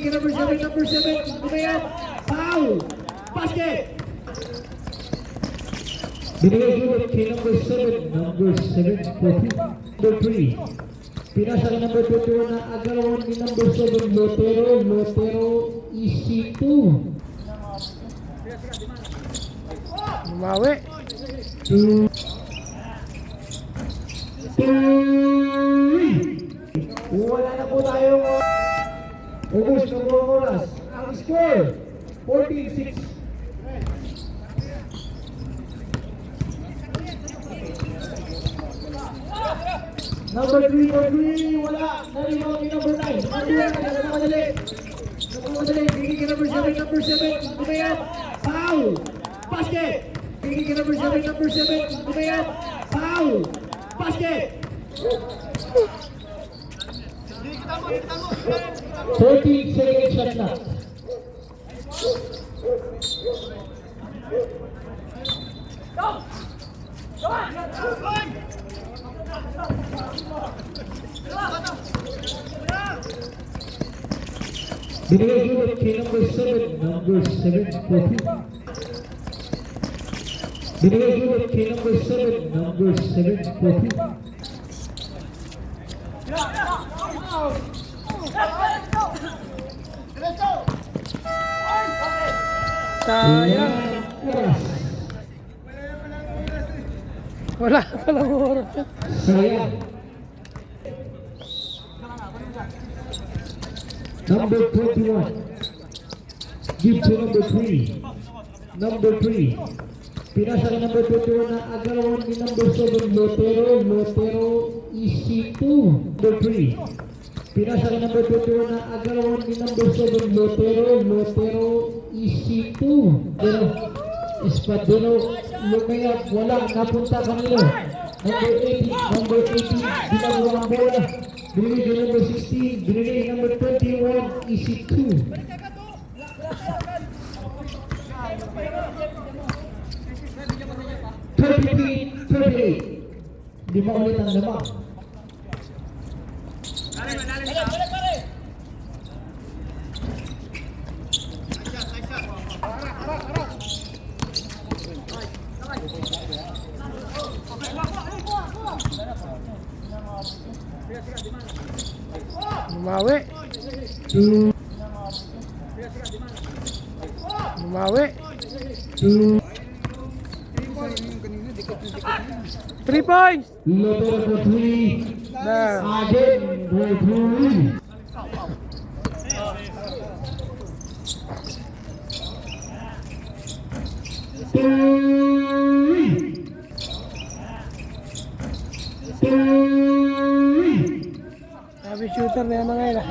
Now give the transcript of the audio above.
kay number 7. Lumayat. Foul. Basket. Binigay gulot kay number 7. Number 3. Pinasa kay number 21 na agalawan ni number 7. Lotero easy 2. Bumawi. 2. Wala na po tayong ubos ng buong oras. Ang score, 14-6. Number 3, wala. Narinig ni number 9. Nagkamadali. Bigay kay number 7. Lumayat. Foul. Basket. Bigay kay number 7. Lumayat. Foul. Basket. 14 seconds shot clock. Binigay gulot kay number 7. Number 7. Binigay gulot kay number 7. Number 7. Sayang. Wala palang oras. Sayang. Number 21. Give to number 3. Number 3. Pinasa kay number 21 na agalawan ni number 7. Lotero easy 2. Number 3. Pinasa kay number 21 na agalawan ni number 7. Lotero easy 2. Pero Espadero lumayat, wala, napunta kanila. Number 18, ginagawa ang bola. Binigay kay number 16, binigay number 21, easy 2. Di ba ulit ang lamang? Bumawi. Bumawi. 3 points. Lotero 3. There. Again, referee. Sabi shooter na yan mga ila.